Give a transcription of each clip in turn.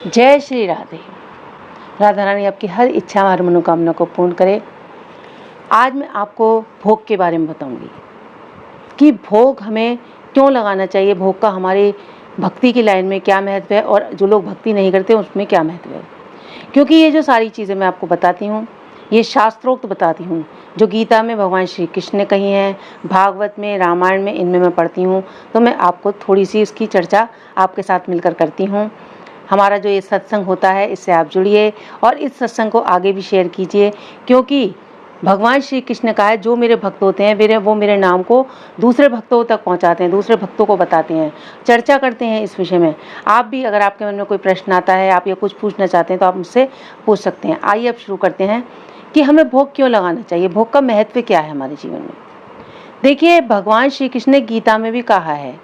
जय श्री राधे। राधा रानी आपकी हर इच्छा और मनोकामना को पूर्ण करे। आज मैं आपको भोग के बारे में बताऊंगी कि भोग हमें क्यों लगाना चाहिए, भोग का हमारी भक्ति की लाइन में क्या महत्व है और जो लोग भक्ति नहीं करते उसमें क्या महत्व है। क्योंकि ये जो सारी चीज़ें मैं आपको बताती हूँ ये शास्त्रोक्त बताती हूँ, जो गीता में भगवान श्री कृष्ण ने कही हैं, भागवत में, रामायण में, इनमें मैं पढ़ती हूँ। तो मैं आपको थोड़ी सी इसकी चर्चा आपके साथ मिलकर करती हूँ। हमारा जो ये सत्संग होता है इससे आप जुड़िए और इस सत्संग को आगे भी शेयर कीजिए, क्योंकि भगवान श्री कृष्ण ने कहा है जो मेरे भक्त होते हैं वो मेरे नाम को दूसरे भक्तों तक पहुंचाते हैं, दूसरे भक्तों को बताते हैं, चर्चा करते हैं इस विषय में। आप भी अगर आपके मन में कोई प्रश्न आता है, आप ये कुछ पूछना चाहते हैं तो आप मुझसे पूछ सकते हैं। आइए अब शुरू करते हैं कि हमें भोग क्यों लगाना चाहिए, भोग का महत्व क्या है हमारे जीवन में। देखिए, भगवान श्री कृष्ण ने गीता में भी कहा है,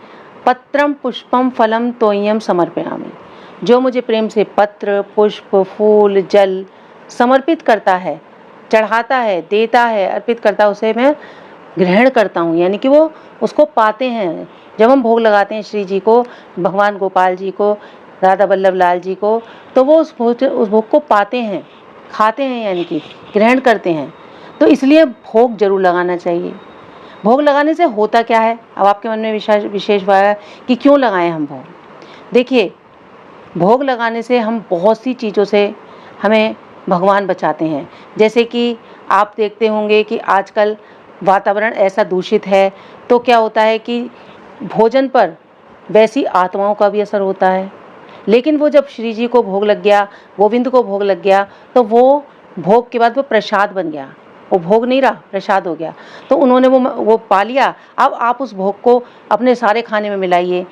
पत्रम पुष्पम फलम तोयम समर्पयामि। जो मुझे प्रेम से पत्र, पुष्प, फूल, जल समर्पित करता है, चढ़ाता है, देता है, अर्पित करता है, उसे मैं ग्रहण करता हूँ, यानी कि वो उसको पाते हैं। जब हम भोग लगाते हैं श्री जी को, भगवान गोपाल जी को, राधा वल्लभ लाल जी को, तो वो उस भोग को पाते हैं, खाते हैं, यानी कि ग्रहण करते हैं। तो इसलिए भोग जरूर लगाना चाहिए। भोग लगाने से होता क्या है, अब आपके मन में विशेष बात है कि क्यों लगाएं हम भोग। देखिए, भोग लगाने से हम बहुत सी चीज़ों से हमें भगवान बचाते हैं। जैसे कि आप देखते होंगे कि आजकल वातावरण ऐसा दूषित है, तो क्या होता है कि भोजन पर वैसी आत्माओं का भी असर होता है। लेकिन वो जब श्री जी को भोग लग गया, गोविंद को भोग लग गया, तो वो भोग के बाद वो प्रसाद बन गया, वो भोग नहीं रहा, प्रसाद हो गया। तो उन्होंने वो पा लिया। अब आप उस भोग को अपने सारे खाने में मिलाइए,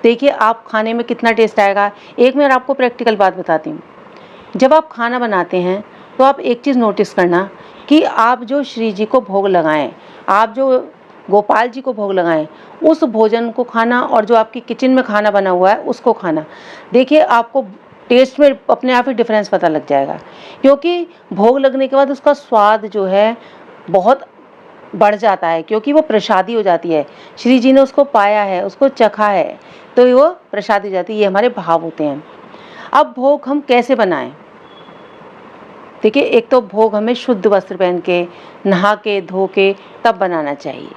देखिए आप खाने में कितना टेस्ट आएगा। एक मैं आपको प्रैक्टिकल बात बताती हूँ। जब आप खाना बनाते हैं तो आप एक चीज़ नोटिस करना कि आप जो श्री जी को भोग लगाएं, आप जो गोपाल जी को भोग लगाएं, उस भोजन को खाना और जो आपकी किचन में खाना बना हुआ है उसको खाना, देखिए आपको टेस्ट में अपने आप ही डिफरेंस पता लग जाएगा। क्योंकि भोग लगने के बाद उसका स्वाद जो है बहुत बढ़ जाता है, क्योंकि वो प्रसादी हो जाती है। श्री जी ने उसको पाया है, उसको चखा है, तो वो प्रसादी हो जाती है। ये हमारे भाव होते हैं। अब भोग हम कैसे बनाएं? देखिए, एक तो भोग हमें शुद्ध वस्त्र पहन के, नहा के, धो के तब बनाना चाहिए।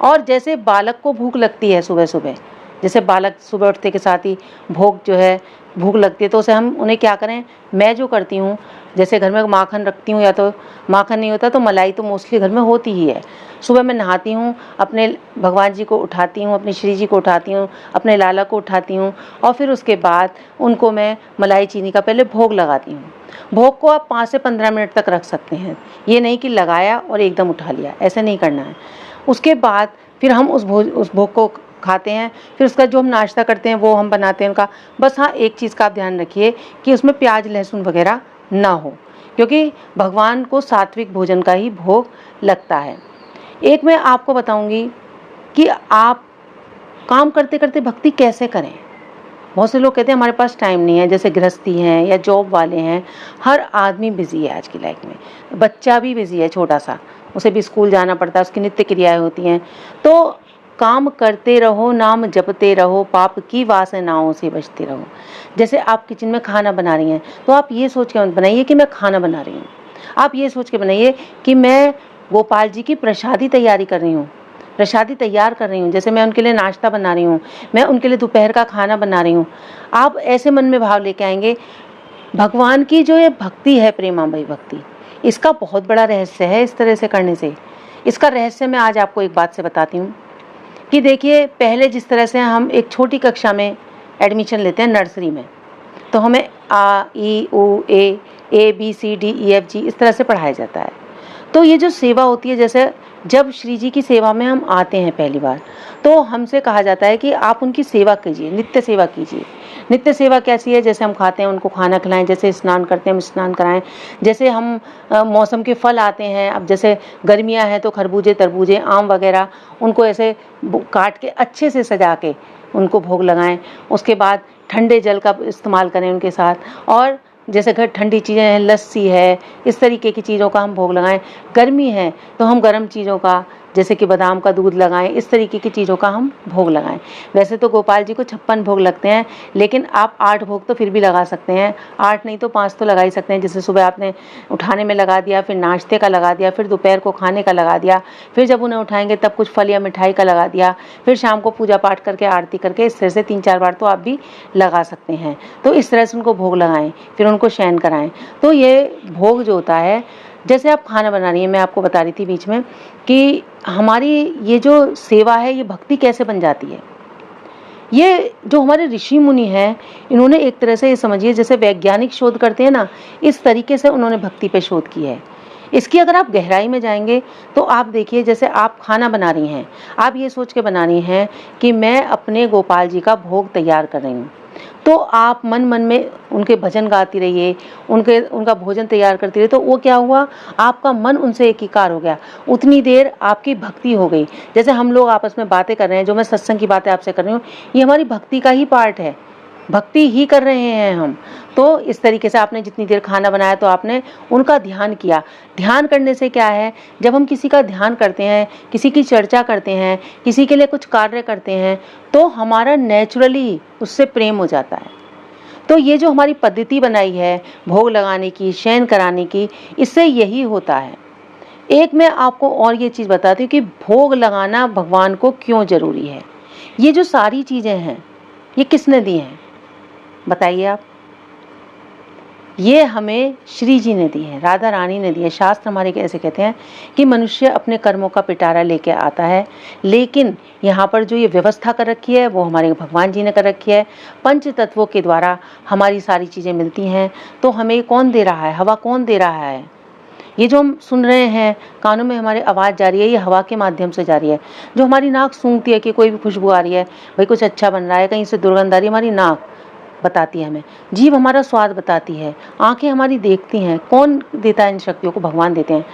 और जैसे बालक को भूख लगती है सुबह सुबह, जैसे बालक सुबह उठते के साथ ही भोग जो है भूख लगती है, तो उसे हम उन्हें क्या करें, मैं जो करती हूँ, जैसे घर में माखन रखती हूँ, या तो माखन नहीं होता तो मलाई तो मोस्टली घर में होती ही है। सुबह मैं नहाती हूँ, अपने भगवान जी को उठाती हूँ, अपने श्री जी को उठाती हूँ, अपने लाला को उठाती हूँ, और फिर उसके बाद उनको मैं मलाई चीनी का पहले भोग लगाती हूँ। भोग को आप 5 से 15 मिनट तक रख सकते हैं। ये नहीं कि लगाया और एकदम उठा लिया, ऐसे नहीं करना है। उसके बाद फिर हम उस भोग को खाते हैं। फिर उसका जो हम नाश्ता करते हैं वो हम बनाते हैं उनका। बस हाँ, एक चीज़ का आप ध्यान रखिए कि उसमें प्याज लहसुन वगैरह ना हो, क्योंकि भगवान को सात्विक भोजन का ही भोग लगता है। एक मैं आपको बताऊंगी कि आप काम करते करते भक्ति कैसे करें। बहुत से लोग कहते हैं हमारे पास टाइम नहीं है, जैसे गृहस्थी हैं या जॉब वाले हैं। हर आदमी बिजी है आज की लाइफ में, बच्चा भी बिजी है छोटा सा, उसे भी स्कूल जाना पड़ता है, उसकी नित्य क्रियाएं होती हैं। तो काम करते रहो, नाम जपते रहो, पाप की वासनाओं से बचते रहो। जैसे आप किचन में खाना बना रही हैं तो आप ये सोच के मत बनाइए कि मैं खाना बना रही हूँ, आप ये सोच के बनाइए कि मैं गोपाल जी की प्रसादी तैयारी कर रही हूँ, प्रसादी तैयार कर रही हूँ। जैसे मैं उनके लिए नाश्ता बना रही हूँ, मैं उनके लिए दोपहर का खाना बना रही हूँ। आप ऐसे मन में भाव लेके आएंगे। भगवान की जो ये भक्ति है, प्रेमामयी भक्ति, इसका बहुत बड़ा रहस्य है इस तरह से करने से। इसका रहस्य मैं आज आपको एक बात से बताती हूँ कि देखिए, पहले जिस तरह से हम एक छोटी कक्षा में एडमिशन लेते हैं नर्सरी में, तो हमें आ ई उ A B C D E F G इस तरह से पढ़ाया जाता है। तो ये जो सेवा होती है, जैसे जब श्री जी की सेवा में हम आते हैं पहली बार, तो हमसे कहा जाता है कि आप उनकी सेवा कीजिए, नित्य सेवा कीजिए। नित्य सेवा कैसी है? जैसे हम खाते हैं उनको खाना खिलाएं, जैसे स्नान करते हैं हम स्नान कराएं, जैसे हम मौसम के फल आते हैं, अब जैसे गर्मियां हैं तो खरबूजे, तरबूजे, आम वगैरह, उनको ऐसे काट के अच्छे से सजा के उनको भोग लगाएं। उसके बाद ठंडे जल का इस्तेमाल करें उनके साथ, और जैसे घर ठंडी चीज़ें हैं, लस्सी है, इस तरीके की चीज़ों का हम भोग लगाएं। गर्मी है तो हम गर्म चीज़ों का, जैसे कि बादाम का दूध लगाएं, इस तरीके की चीज़ों का हम भोग लगाएं। वैसे तो गोपाल जी को 56 भोग लगते हैं, लेकिन आप 8 भोग तो फिर भी लगा सकते हैं। 8 नहीं तो 5 तो लगा ही सकते हैं। जैसे सुबह आपने उठाने में लगा दिया, फिर नाश्ते का लगा दिया, फिर दोपहर को खाने का लगा दिया, फिर जब उन्हें उठाएंगे तब कुछ फल या मिठाई का लगा दिया, फिर शाम को पूजा पाठ करके आरती करके, इस तरह से 3-4 बार तो आप भी लगा सकते हैं। तो इस तरह से उनको भोग लगाएं, फिर उनको शयन कराएं। तो ये भोग जो होता है, जैसे आप खाना बना रही हैं, मैं आपको बता रही थी बीच में कि हमारी ये जो सेवा है, ये भक्ति कैसे बन जाती है। ये जो हमारे ऋषि मुनि हैं, इन्होंने एक तरह से ये समझिए जैसे वैज्ञानिक शोध करते हैं ना, इस तरीके से उन्होंने भक्ति पे शोध की है। इसकी अगर आप गहराई में जाएंगे तो आप देखिए, जैसे आप खाना बना रही हैं, आप ये सोच के बना रही हैं कि मैं अपने गोपाल जी का भोग तैयार कर रही हूँ, तो आप मन मन में उनके भजन गाती रहिए, उनका भोजन तैयार करती रहिए। तो वो क्या हुआ, आपका मन उनसे एकीकार हो गया, उतनी देर आपकी भक्ति हो गई। जैसे हम लोग आपस में बातें कर रहे हैं, जो मैं सत्संग की बातें आपसे कर रही हूँ, ये हमारी भक्ति का ही पार्ट है, भक्ति ही कर रहे हैं हम। तो इस तरीके से आपने जितनी देर खाना बनाया तो आपने उनका ध्यान किया। ध्यान करने से क्या है, जब हम किसी का ध्यान करते हैं, किसी की चर्चा करते हैं, किसी के लिए कुछ कार्य करते हैं, तो हमारा नेचुरली उससे प्रेम हो जाता है। तो ये जो हमारी पद्धति बनाई है भोग लगाने की, शयन कराने की, इससे यही होता है। एक मैं आपको और ये चीज़ बताती हूँ कि भोग लगाना भगवान को क्यों जरूरी है। ये जो सारी चीज़ें हैं, ये किसने दी हैं बताइए आप। ये हमें श्री जी ने दी है, राधा रानी ने दी है। शास्त्र हमारे कैसे कहते हैं कि मनुष्य अपने कर्मों का पिटारा लेके आता है, लेकिन यहाँ पर जो ये व्यवस्था कर रखी है वो हमारे भगवान जी ने कर रखी है। पंच तत्वों के द्वारा हमारी सारी चीज़ें मिलती हैं। तो हमें कौन दे रहा है, हवा कौन दे रहा है। ये जो हम सुन रहे हैं, कानों में हमारे आवाज़ जा रही है, ये हवा के माध्यम से जा रही है। जो हमारी नाक सूंघती है कि कोई भी खुशबू आ रही है, भाई कुछ अच्छा बन रहा है, कहीं से दुर्गंध आ रही है, हमारी नाक बताती है हमें, जीभ हमारा स्वाद बताती है, आंखें हमारी देखती हैं। कौन देता है इन शक्तियों को, भगवान देते हैं।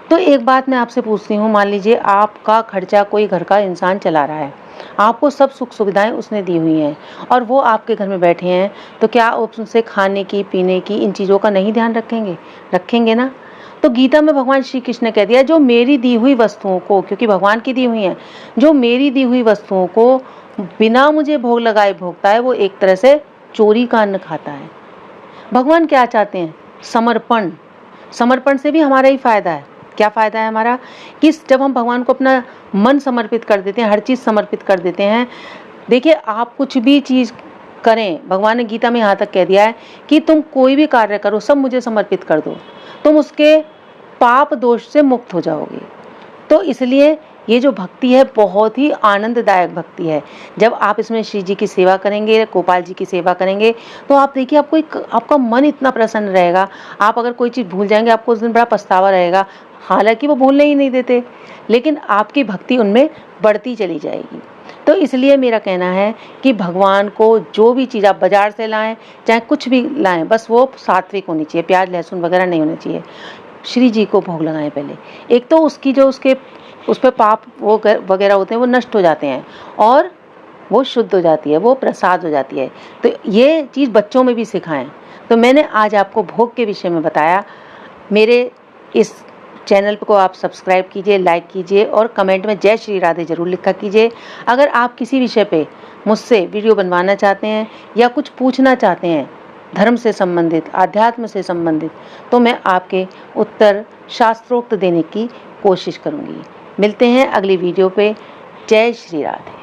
तो एक बात मैं आपसे पूछती हूँ, मान लीजिए आपका खर्चा कोई घर का इंसान चला रहा है, आपको सब सुख सुविधाएं उसने दी हुई हैं, और वो आपके घर में बैठे हैं, तो क्या आप उनसे खाने की, पीने की, इन चीज़ों का नहीं ध्यान रखेंगे? रखेंगे ना। तो गीता में भगवान श्री कृष्ण ने कह दिया, जो मेरी दी हुई वस्तुओं को, क्योंकि भगवान की दी हुई हैं, जो मेरी दी हुई वस्तुओं को बिना मुझे भोग लगाए भोगता है, वो एक तरह से चोरी का अन्न खाता है। भगवान क्या चाहते हैं? समर्पण। समर्पण से भी हमारा ही फायदा है। क्या फायदा है हमारा? कि जब हम भगवान को अपना मन समर्पित कर देते हैं, हर चीज़ समर्पित कर देते हैं। देखिए, आप कुछ भी चीज़ करें, भगवान ने गीता में यहाँ तक कह दिया है कि तुम कोई भी कार्य करो, सब मुझे समर्पित कर दो, तुम उसके पाप दोष से मुक्त हो जाओगे। तो इसलिए ये जो भक्ति है बहुत ही आनंददायक भक्ति है। जब आप इसमें श्री जी की सेवा करेंगे, गोपाल जी की सेवा करेंगे, तो आप देखिए आपका मन इतना प्रसन्न रहेगा। आप अगर कोई चीज़ भूल जाएंगे, आपको उस दिन बड़ा पछतावा रहेगा। हालांकि वो भूलने ही नहीं देते, लेकिन आपकी भक्ति उनमें बढ़ती चली जाएगी। तो इसलिए मेरा कहना है कि भगवान को जो भी चीज़ आप बाजार से लाएं, चाहे कुछ भी लाएं, बस वो सात्विक होनी चाहिए, प्याज लहसुन वगैरह नहीं होना चाहिए। श्री जी को भोग लगाएं पहले। एक तो उसकी जो उस पर पाप वो वगैरह होते हैं, वो नष्ट हो जाते हैं, और वो शुद्ध हो जाती है, वो प्रसाद हो जाती है। तो ये चीज़ बच्चों में भी सिखाएं। तो मैंने आज आपको भोग के विषय में बताया। मेरे इस चैनल को आप सब्सक्राइब कीजिए, लाइक कीजिए, और कमेंट में जय श्री राधे जरूर लिखा कीजिए। अगर आप किसी विषय पे मुझसे वीडियो बनवाना चाहते हैं या कुछ पूछना चाहते हैं, धर्म से संबंधित, आध्यात्म से संबंधित, तो मैं आपके उत्तर शास्त्रोक्त देने की कोशिश करूंगी। मिलते हैं अगली वीडियो पे। जय श्री राधे।